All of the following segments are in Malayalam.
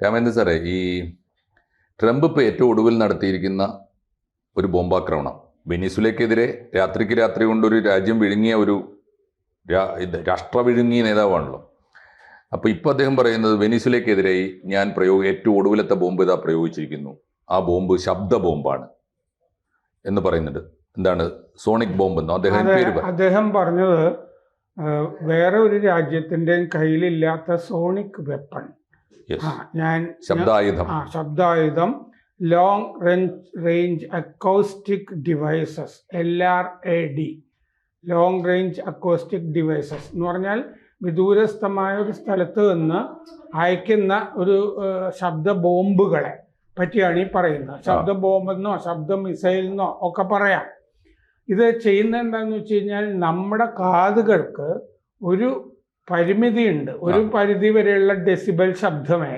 രാമേന്ദ്ര സാറേ, ഈ ട്രംപ് ഇപ്പോൾ ഏറ്റവും ഒടുവിൽ നടത്തിയിരിക്കുന്ന ഒരു ബോംബാക്രമണം, വെനിസുലയ്ക്കെതിരെ രാത്രിക്ക് രാത്രി കൊണ്ടൊരു രാജ്യം വിഴുങ്ങിയ ഒരു രാഷ്ട്ര വിഴുങ്ങിയ നേതാവാണല്ലോ. അപ്പോൾ ഇപ്പോൾ അദ്ദേഹം പറയുന്നത് വെനിസുലയ്ക്കെതിരെ ഞാൻ ഏറ്റവും ഒടുവിലത്തെ ബോംബ് ഇതാ പ്രയോഗിച്ചിരിക്കുന്നു, ആ ബോംബ് ശബ്ദ ബോംബാണ് എന്ന് പറയുന്നുണ്ട്. എന്താണ് സോണിക് ബോംബ് എന്നോ അദ്ദേഹം പറഞ്ഞത്? വേറെ ഒരു രാജ്യത്തിൻ്റെയും കയ്യിലില്ലാത്ത സോണിക് വെപ്പൺ, ശബ്ദായുധം, long range acoustic devices, LRAD, long range acoustic devices എന്ന് പറഞ്ഞാൽ വിദൂരസ്ഥമായ ഒരു സ്ഥലത്ത് നിന്ന് അയക്കുന്ന ഒരു ശബ്ദ ബോംബുകളെ പറ്റിയാണ് ഈ പറയുന്നത്. ശബ്ദ ബോംബെന്നോ ശബ്ദ മിസൈലെന്നോ ഒക്കെ പറയാം. ഇത് ചെയ്യുന്നത് എന്താണെന്ന് വെച്ച് കഴിഞ്ഞാൽ നമ്മുടെ കാതുകൾക്ക് ഒരു പരിമിതിയുണ്ട്. ഒരു പരിധി വരെയുള്ള ഡെസിബൽ ശബ്ദമേ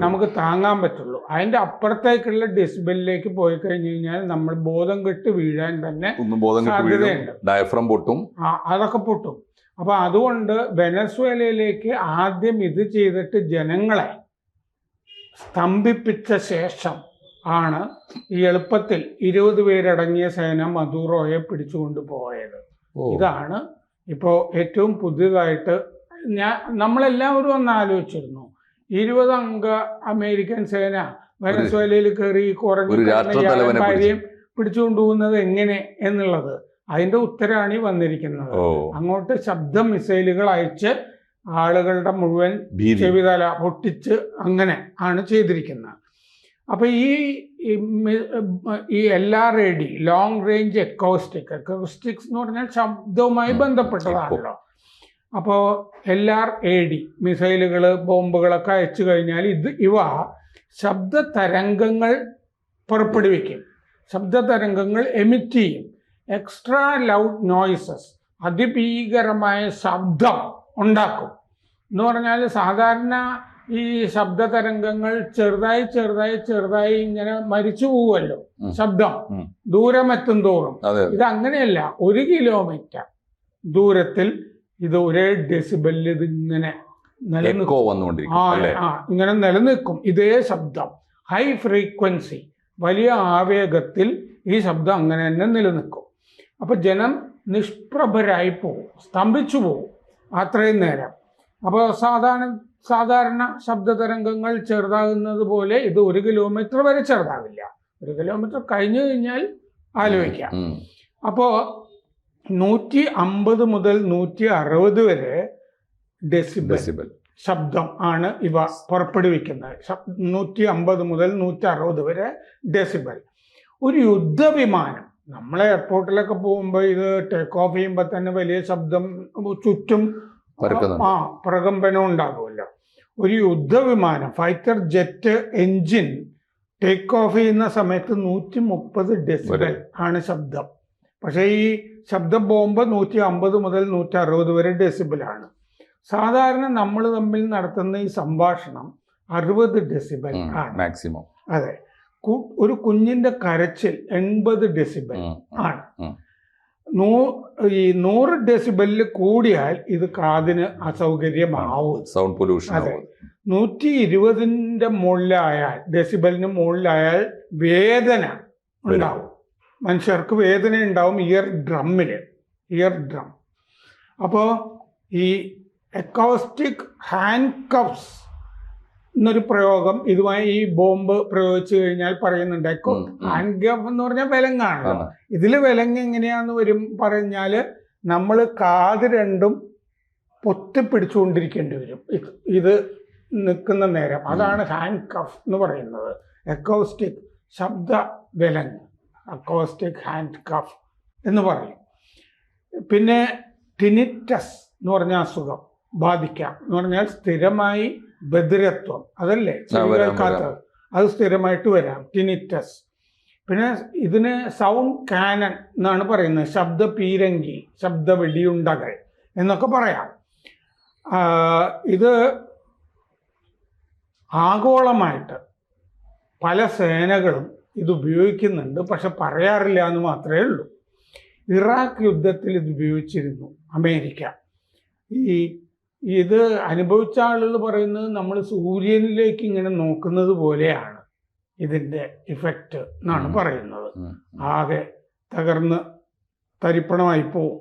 നമുക്ക് താങ്ങാൻ പറ്റുള്ളൂ. അതിൻ്റെ അപ്പുറത്തേക്കുള്ള ഡെസിബലിലേക്ക് പോയി കഴിഞ്ഞു കഴിഞ്ഞാൽ നമ്മൾ ബോധം കെട്ട് വീഴാൻ തന്നെ സാധ്യതയുണ്ട്. ഡയഫ്രം പൊട്ടും, അതൊക്കെ പൊട്ടും. അപ്പൊ അതുകൊണ്ട് വെനസ്വേലയിലേക്ക് ആദ്യം ഇത് ചെയ്തിട്ട് ജനങ്ങളെ സ്തംഭിപ്പിച്ച ശേഷം ആണ് ഈ എളുപ്പത്തിൽ 20 പേരടങ്ങിയ സേന മദൂറോയെ പിടിച്ചുകൊണ്ട് പോയത്. ഇതാണ് ഇപ്പോൾ ഏറ്റവും പുതിയതായിട്ട് നമ്മളെല്ലാവരും ഒന്ന് ആലോചിച്ചിരുന്നു. 20 അംഗ അമേരിക്കൻ സേന വെനസ്വേലയിൽ കയറി കുറഞ്ഞ ഭാര്യയും പിടിച്ചുകൊണ്ടുപോകുന്നത് എങ്ങനെ എന്നുള്ളത്, അതിന്റെ ഉത്തരമാണ് ഈ വന്നിരിക്കുന്നത്. അങ്ങോട്ട് ശബ്ദ മിസൈലുകൾ അയച്ച് ആളുകളുടെ മുഴുവൻ ചെവിതല പൊട്ടിച്ച് അങ്ങനെ ആണ് ചെയ്തിരിക്കുന്നത്. അപ്പൊ ഈ LRAD, ലോങ് റേഞ്ച് അക്കോസ്റ്റിക്സ് എന്ന് പറഞ്ഞാൽ ശബ്ദവുമായി ബന്ധപ്പെട്ടതാണല്ലോ. അപ്പോൾ LRAD മിസൈലുകൾ, ബോംബുകളൊക്കെ അയച്ചു കഴിഞ്ഞാൽ ഇവ ശബ്ദ തരംഗങ്ങൾ പുറപ്പെടുവിക്കും, ശബ്ദ തരംഗങ്ങൾ എമിറ്റ് ചെയ്യും. എക്സ്ട്രാ ലൗഡ് നോയ്സസ്, അതിഭീകരമായ ശബ്ദം ഉണ്ടാക്കും. എന്ന് പറഞ്ഞാൽ സാധാരണ ഈ ശബ്ദ തരംഗങ്ങൾ ചെറുതായി ഇങ്ങനെ മരിച്ചു പോവുമല്ലോ ശബ്ദം ദൂരമെത്തും തോറും. ഇത് അങ്ങനെയല്ല. 1 കിലോമീറ്റർ ദൂരത്തിൽ ഇത് ഒരേ ഡെസിബലിൽ ഇത് ഇങ്ങനെ ഇങ്ങനെ നിലനിൽക്കും. ഇതേ ശബ്ദം ഹൈ ഫ്രീക്വൻസി, വലിയ ആവേഗത്തിൽ ഈ ശബ്ദം അങ്ങനെ തന്നെ നിലനിൽക്കും. അപ്പൊ ജനം നിഷ്പ്രഭരായി പോവും, സ്തംഭിച്ചു പോവും അത്രയും നേരം. അപ്പോൾ സാധാരണ ശബ്ദ തരംഗങ്ങൾ ചെറുതാകുന്നത് പോലെ ഇത് 1 കിലോമീറ്റർ വരെ ചെറുതാവില്ല. 1 കിലോമീറ്റർ കഴിഞ്ഞു കഴിഞ്ഞാൽ ആലോചിക്കാം. അപ്പോൾ 150 മുതൽ 160 വരെ ഡെസിബൽ ശബ്ദം ആണ് ഇവ പുറപ്പെടുവിക്കുന്നത്. 150 മുതൽ 160 വരെ ഡെസിബൽ. ഒരു യുദ്ധവിമാനം, നമ്മൾ എയർപോർട്ടിലൊക്കെ പോകുമ്പോൾ ഇത് ടേക്ക് ഓഫ് ചെയ്യുമ്പോൾ തന്നെ വലിയ ശബ്ദം ചുറ്റും പ്രകമ്പനം ഉണ്ടാകുമല്ലോ. ഒരു യുദ്ധവിമാനം, fighter jet engine take off ചെയ്യുന്ന സമയത്ത് 130 ഡെസിബൽ ആണ് ശബ്ദം. പക്ഷേ ഈ ശബ്ദ ബോംബ് 150 മുതൽ 160 വരെ ഡെസിബിളാണ്. സാധാരണ നമ്മൾ തമ്മിൽ നടത്തുന്ന ഈ സംഭാഷണം 60 ഡെസിബൽ ആണ് മാക്സിമം. അതെ. ഒരു കുഞ്ഞിന്റെ കരച്ചിൽ 80 ഡെസിബൽ ആണ്. ഈ 100 ഡെസിബലിൽ കൂടിയാൽ ഇത് കാതിന് അസൗകര്യമാവും, സൗണ്ട് പൊല്യൂഷൻ. അതെ. 120ന്റെ മുകളിലായാൽ, ഡെസിബലിന് മുകളിലായാൽ വേദന ഉണ്ടാവും, മനുഷ്യർക്ക് വേദന ഉണ്ടാവും ഇയർ ഡ്രം. അപ്പോൾ ഈ അക്കോസ്റ്റിക് ഹാൻഡ് കഫ്സ് എന്നൊരു പ്രയോഗം ഇതുമായി ഈ ബോംബ് പ്രയോഗിച്ചു കഴിഞ്ഞാൽ പറയുന്നുണ്ട്. ഹാൻഡ് കഫ് എന്ന് പറഞ്ഞാൽ വിലങ്ങാണ്. ഇതിൽ വിലങ്ങ് എങ്ങനെയാന്ന് പറഞ്ഞാല് നമ്മൾ കാത് രണ്ടും പൊത്തിപ്പിടിച്ചുകൊണ്ടിരിക്കേണ്ടി വരും ഇത് നിൽക്കുന്ന നേരം. അതാണ് ഹാൻഡ് കഫ് എന്ന് പറയുന്നത്. അക്കോസ്റ്റിക് ശബ്ദ വിലങ്ങ്, അക്കോസ്റ്റിക് ഹാൻഡ് കഫ് എന്ന് പറയും. പിന്നെ ടിനിറ്റസ് എന്ന് പറഞ്ഞ അസുഖം ബാധിക്കാം. എന്ന് പറഞ്ഞാൽ സ്ഥിരമായി ബധിരത്വം, അതല്ലേ കേൾക്കാത്തത്, അത് സ്ഥിരമായിട്ട് വരാം, ടിനിറ്റസ്. പിന്നെ ഇതിന് സൗണ്ട് കാനൺ എന്നാണ് പറയുന്നത്, ശബ്ദ പീരങ്കി, ശബ്ദ വെടിയുണ്ടകൾ എന്നൊക്കെ പറയാം. ഇത് ആഗോളമായിട്ട് പല സേനകളും ഇത് ഉപയോഗിക്കുന്നുണ്ട്, പക്ഷെ പറയാറില്ല എന്ന് മാത്രമേ ഉള്ളൂ. ഇറാഖ് യുദ്ധത്തിൽ ഇത് ഉപയോഗിച്ചിരുന്നു അമേരിക്ക. ഈ ഇത് അനുഭവിച്ച ആളുകൾ പറയുന്നത് നമ്മൾ സൂര്യനിലേക്ക് ഇങ്ങനെ നോക്കുന്നത് പോലെയാണ് ഇതിൻ്റെ ഇഫക്റ്റ് എന്നാണ് പറയുന്നത്. ആകെ തകർന്ന് തരിപ്പണമായി പോവും.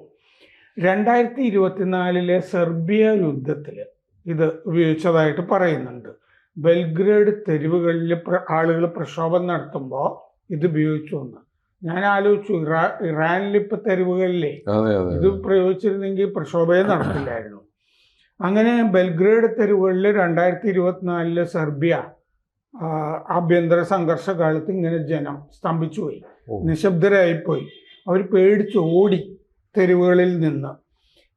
2024 സെർബിയ യുദ്ധത്തിൽ ഇത് ഉപയോഗിച്ചതായിട്ട് പറയുന്നുണ്ട്. ബെൽഗ്രേഡ് തെരുവുകളിൽ ആളുകൾ പ്രക്ഷോഭം നടത്തുമ്പോൾ ഇത് ഉപയോഗിച്ചു എന്ന് ഞാൻ ആലോചിച്ചു. ഇറാനിൽ ഇപ്പം തെരുവുകളിലെ ഇത് പ്രയോഗിച്ചിരുന്നെങ്കിൽ പ്രക്ഷോഭമേ നടത്തില്ലായിരുന്നു. അങ്ങനെ ബെൽഗ്രേഡ് തെരുവുകളിൽ 2024 സെർബിയ ആഭ്യന്തര സംഘർഷ കാലത്ത് ഇങ്ങനെ ജനം സ്തംഭിച്ചു പോയി, നിശബ്ദരായിപ്പോയി. അവർ പേടിച്ച് ഓടി തെരുവുകളിൽ നിന്ന്.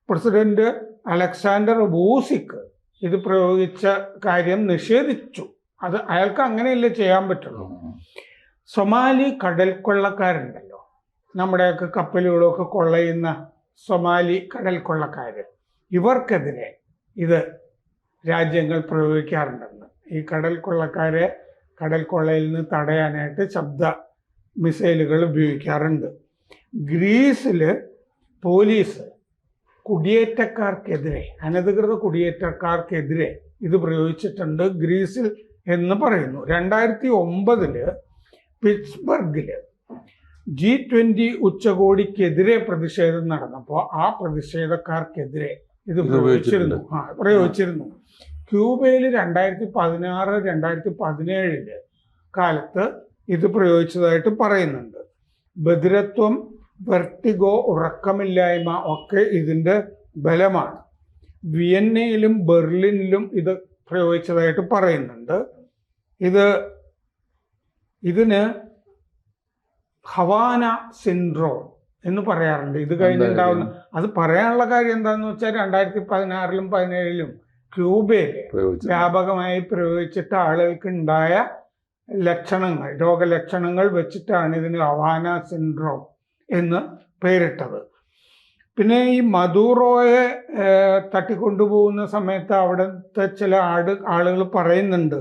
പ്രസിഡന്റ് അലക്സാണ്ടർ വൂസിക്ക് ഇത് പ്രയോഗിച്ച കാര്യം നിഷേധിച്ചു. അത് അയാൾക്ക് അങ്ങനെയല്ലേ ചെയ്യാൻ പറ്റുള്ളൂ. സൊമാലി കടൽ കൊള്ളക്കാരുണ്ടല്ലോ, നമ്മുടെയൊക്കെ കപ്പലുകളൊക്കെ കൊള്ളയുന്ന സൊമാലി കടൽ കൊള്ളക്കാർ, ഇവർക്കെതിരെ ഇത് രാജ്യങ്ങൾ പ്രയോഗിക്കാറുണ്ടെന്ന്. ഈ കടൽ കൊള്ളക്കാരെ കടൽ കൊള്ളയിൽ നിന്ന് തടയാനായിട്ട് ശബ്ദ മിസൈലുകൾ ഉപയോഗിക്കാറുണ്ട്. ഗ്രീസിൽ പോലീസ് കുടിയേറ്റക്കാർക്കെതിരെ, അനധികൃത കുടിയേറ്റക്കാർക്കെതിരെ ഇത് പ്രയോഗിച്ചിട്ടുണ്ട് ഗ്രീസിൽ എന്ന് പറയുന്നു. 2009 പിറ്റ്സ്ബർഗിൽ G20 ഉച്ചകോടിക്കെതിരെ പ്രതിഷേധം നടന്നപ്പോൾ ആ പ്രതിഷേധക്കാർക്കെതിരെ ഇത് പ്രയോഗിച്ചിരുന്നു. ക്യൂബയിൽ 2016, 2017 കാലത്ത് ഇത് പ്രയോഗിച്ചതായിട്ട് പറയുന്നുണ്ട്. ബധിരത്വം, വെർട്ടിഗോ, ഉറക്കമില്ലായ്മ ഒക്കെ ഇതിൻ്റെ ബലമാണ്. വിയന്നയിലും ബെർലിനിലും ഇത് പ്രയോഗിച്ചതായിട്ട് പറയുന്നുണ്ട്. ഇതിന് ഹവാന സിൻഡ്രോം എന്ന് പറയാറുണ്ട്. ഇത് കഴിഞ്ഞുണ്ടാവുന്ന, അത് പറയാനുള്ള കാര്യം എന്താണെന്ന് വെച്ചാൽ 2016-ലും 2017-ലും ക്യൂബയിൽ വ്യാപകമായി പ്രയോഗിച്ചിട്ട് ആളുകൾക്ക് ഉണ്ടായ ലക്ഷണങ്ങൾ, രോഗലക്ഷണങ്ങൾ വെച്ചിട്ടാണ് ഇതിന് ഹവാന സിൻഡ്രോം എന്ന് പേരിട്ടത്. പിന്നെ ഈ മദൂറോയെ തട്ടിക്കൊണ്ടുപോകുന്ന സമയത്ത് അവിടുത്തെ ചില ആളുകൾ പറയുന്നുണ്ട്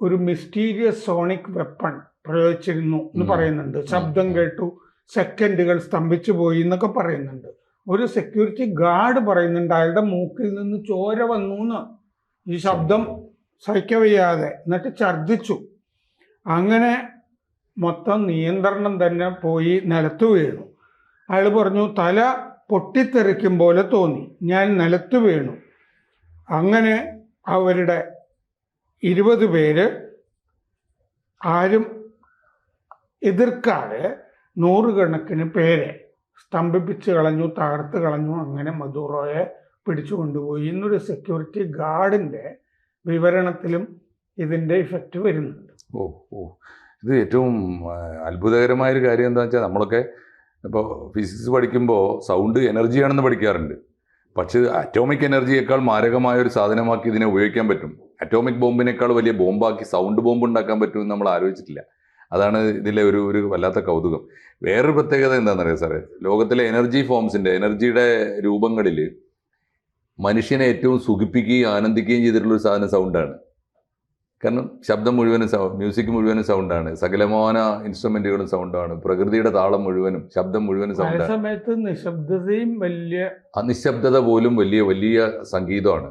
ഒരു മിസ്റ്റീരിയസ് സോണിക് വെപ്പൺ പ്രയോഗിച്ചിരുന്നു എന്ന് പറയുന്നുണ്ട്. ശബ്ദം കേട്ടു സെക്കൻഡുകൾ സ്തംഭിച്ചു പോയി എന്നൊക്കെ പറയുന്നുണ്ട്. ഒരു സെക്യൂരിറ്റി ഗാർഡ് പറയുന്നുണ്ട് അയാളുടെ മൂക്കിൽ നിന്ന് ചോര വന്നു എന്ന്, ഈ ശബ്ദം സഹിക്കവയ്യാതെ, എന്നിട്ട് ഛർദ്ദിച്ചു. അങ്ങനെ മൊത്തം നിയന്ത്രണം തന്നെ പോയി നിലത്ത് വീണു. അയാൾ പറഞ്ഞു തല പൊട്ടിത്തെറിക്കും പോലെ തോന്നി, ഞാൻ നിലത്ത് വീണു. അങ്ങനെ അവരുടെ 20 പേര് ആരും എതിർക്കാതെ 100 കണക്കിന് പേരെ സ്തംഭിപ്പിച്ച് കളഞ്ഞു, തകർത്ത് കളഞ്ഞു. അങ്ങനെ മദൂറോയെ പിടിച്ചു കൊണ്ടുപോയി എന്നൊരു സെക്യൂരിറ്റി ഗാർഡിൻ്റെ വിവരണത്തിലും ഇതിൻ്റെ ഇഫക്റ്റ് വരുന്നുണ്ട്. ഇത് ഏറ്റവും അത്ഭുതകരമായൊരു കാര്യം എന്താണെന്ന് വെച്ചാൽ നമ്മളൊക്കെ ഇപ്പോൾ ഫിസിക്സ് പഠിക്കുമ്പോൾ സൗണ്ട് എനർജിയാണെന്ന് പഠിക്കാറുണ്ട്. പക്ഷേ അറ്റോമിക് എനർജിയേക്കാൾ മാരകമായ ഒരു സാധനമാക്കി ഇതിനെ ഉപയോഗിക്കാൻ പറ്റും. അറ്റോമിക് ബോംബിനേക്കാൾ വലിയ ബോംബാക്കി സൗണ്ട് ബോംബ് ഉണ്ടാക്കാൻ പറ്റുമെന്ന് നമ്മൾ ആലോചിച്ചിട്ടില്ല. അതാണ് ഇതിലെ ഒരു വല്ലാത്ത കൗതുകം. വേറൊരു പ്രത്യേകത എന്താണെന്നറിയാം സാറേ, ലോകത്തിലെ എനർജി ഫോംസിൻ്റെ, എനർജിയുടെ രൂപങ്ങളിൽ മനുഷ്യനെ ഏറ്റവും സുഖിപ്പിക്കുകയും ആനന്ദിക്കുകയും ചെയ്തിട്ടുള്ളൊരു സാധനം സൗണ്ടാണ്. കാരണം ശബ്ദം മുഴുവനും മ്യൂസിക് മുഴുവനും സൗണ്ടാണ്, സകലമാന ഇൻസ്ട്രുമെന്റുകളും സൗണ്ടാണ്, പ്രകൃതിയുടെ താളം മുഴുവനും, ശബ്ദം മുഴുവനും സൗണ്ടാണ്. സമയത്ത് നിശബ്ദതയും നിശബ്ദത പോലും വലിയ വലിയ സംഗീതമാണ്.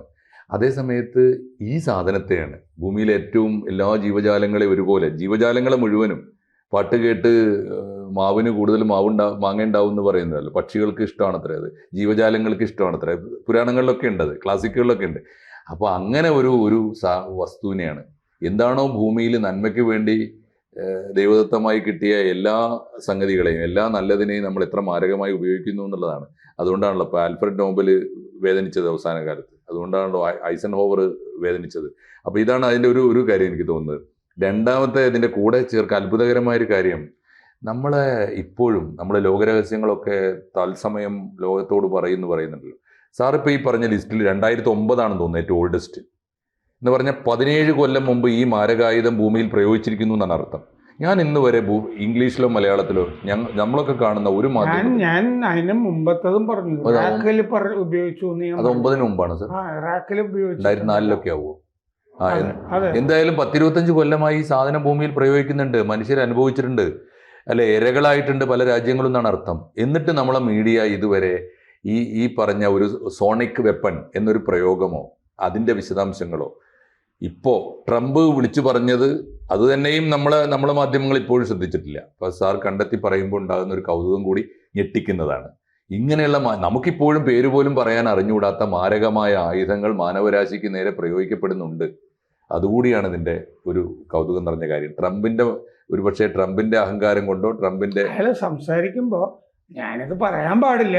അതേ സമയത്ത് ഈ സാധനത്തെയാണ് ഭൂമിയിലെ ഏറ്റവും എല്ലാ ജീവജാലങ്ങളെ ഒരുപോലെ, ജീവജാലങ്ങളെ മുഴുവനും പാട്ട് കേട്ട് മാവിന് കൂടുതൽ മാങ്ങ ഉണ്ടാവും എന്ന് പറയുന്നതല്ലോ. പക്ഷികൾക്ക് ഇഷ്ടമാണത്രേ അത്, ജീവജാലങ്ങൾക്ക് ഇഷ്ടമാണത്രേ. പുരാണങ്ങളിലൊക്കെ ഉണ്ട്, അത് ക്ലാസിക്കുകളിലൊക്കെ ഉണ്ട്. അപ്പോൾ അങ്ങനെ ഒരു വസ്തുവിനെയാണ്, എന്താണോ ഭൂമിയിൽ നന്മയ്ക്ക് വേണ്ടി ദൈവദത്തമായി കിട്ടിയ എല്ലാ സംഗതികളെയും, എല്ലാ നല്ലതിനെയും നമ്മൾ എത്ര മാരകമായി ഉപയോഗിക്കുന്നു എന്നുള്ളതാണ്. അതുകൊണ്ടാണല്ലോ ഇപ്പോൾ ആൽഫ്രഡ് നോബൽ വേദനിച്ചത് അവസാന കാലത്ത്, അതുകൊണ്ടാണല്ലോ ഐസൻഹോവർ വേദനിച്ചത്. അപ്പോൾ ഇതാണ് അതിൻ്റെ ഒരു കാര്യം എനിക്ക് തോന്നുന്നത്. രണ്ടാമത്തെ ഇതിൻ്റെ കൂടെ ചേർക്കാൻ അത്ഭുതകരമായൊരു കാര്യം, നമ്മളെ ഇപ്പോഴും നമ്മളെ ലോകരഹസ്യങ്ങളൊക്കെ തത്സമയം ലോകത്തോട് പറയുന്നുണ്ടല്ലോ. സാറിപ്പോൾ ഈ പറഞ്ഞ ലിസ്റ്റിൽ 2009 തോന്നുന്നു ഏറ്റവും ഓൾഡസ്റ്റ് എന്ന് പറഞ്ഞാൽ 17 കൊല്ലം മുമ്പ് ഈ മാരകായുധം ഭൂമിയിൽ പ്രയോഗിച്ചിരിക്കുന്നു എന്നാണ് അർത്ഥം. ഞാൻ ഇന്ന് വരെ ഇംഗ്ലീഷിലോ മലയാളത്തിലോ നമ്മളൊക്കെ കാണുന്ന ഒരു മാധ്യമം, ഞാൻ അതിന് മുമ്പത്തതും പറഞ്ഞു, ഉപയോഗിച്ചു. അത് 9 മുമ്പാണ് സാർ, 2004 ആവുമോ? എന്തായാലും 10-25 കൊല്ലമായി ഈ സാധനം ഭൂമിയിൽ പ്രയോഗിക്കുന്നുണ്ട്, മനുഷ്യർ അനുഭവിച്ചിട്ടുണ്ട്, അല്ലെ, ഇരകളായിട്ടുണ്ട് പല രാജ്യങ്ങളും എന്നാണ് അർത്ഥം. എന്നിട്ട് നമ്മളെ മീഡിയ ഇതുവരെ ഈ പറഞ്ഞ ഒരു സോണിക് വെപ്പൺ എന്നൊരു പ്രയോഗമോ അതിൻ്റെ വിശദാംശങ്ങളോ ഇപ്പോൾ ട്രംപ് വിളിച്ചു പറഞ്ഞത് അത് തന്നെയും നമ്മളെ മാധ്യമങ്ങൾ ഇപ്പോഴും ശ്രദ്ധിച്ചിട്ടില്ല. അപ്പോൾ സാർ കണ്ടെത്തി പറയുമ്പോൾ ഉണ്ടാകുന്ന ഒരു കൗതുകം കൂടി ഞെട്ടിക്കുന്നതാണ്. ഇങ്ങനെയുള്ള നമുക്കിപ്പോഴും പേര് പോലും പറയാൻ അറിഞ്ഞുകൂടാത്ത മാരകമായ ആയുധങ്ങൾ മാനവരാശിക്ക് നേരെ പ്രയോഗിക്കപ്പെടുന്നുണ്ട്. അതുകൂടിയാണ് ഇതിൻ്റെ ഒരു കൗതുകം നിറഞ്ഞ കാര്യം. ഒരുപക്ഷെ ട്രംപിന്റെ അഹങ്കാരം കൊണ്ടോ ട്രംപിന്റെ അയാൾ സംസാരിക്കുമ്പോൾ ഞാനിത് പറയാൻ പാടില്ല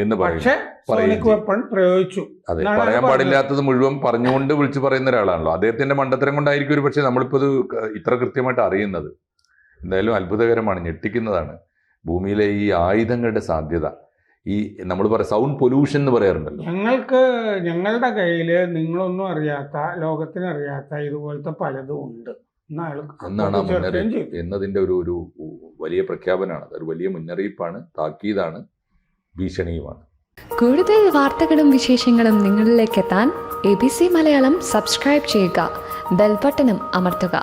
എന്ന് പക്ഷേ സോണിക് വെപ്പൺ പ്രയോഗിച്ചു. അതെ, പറയാൻ പാടില്ലാത്തത് മുഴുവൻ പറഞ്ഞുകൊണ്ട് വിളിച്ചു പറയുന്ന ഒരാളാണല്ലോ. അദ്ദേഹത്തിന്റെ മണ്ടത്തരം കൊണ്ടായിരിക്കും ഒരു പക്ഷേ നമ്മളിപ്പോൾ ഇത് ഇത്ര കൃത്യമായിട്ട് അറിയുന്നത്. എന്തായാലും അത്ഭുതകരമാണ്, ഞെട്ടിക്കുന്നതാണ് ഭൂമിയിലെ ഈ ആയുധങ്ങളുടെ സാധ്യത. ഈ നമ്മൾ സൗണ്ട് പൊല്യൂഷൻ എന്ന് പറയാറുണ്ടല്ലോ. ഞങ്ങളുടെ കയ്യിൽ നിങ്ങളൊന്നും അറിയാത്ത, ലോകത്തിന് അറിയാത്ത ഇതുപോലത്തെ പലതും ഉണ്ട് എന്നാണ് ആ മുന്നറിയിപ്പ് എന്നതിന്റെ ഒരു വലിയ പ്രഖ്യാപനമാണ്. അതൊരു വലിയ മുന്നറിയിപ്പാണ്, താക്കീതാണ്, ഭീഷണിയുമാണ്. കൂടുതൽ വാർത്തകളും വിശേഷങ്ങളും നിങ്ങളിലേക്ക് എത്താൻ ABC മലയാളം സബ്സ്ക്രൈബ് ചെയ്യുക, ബെൽ ബട്ടണും അമർത്തുക.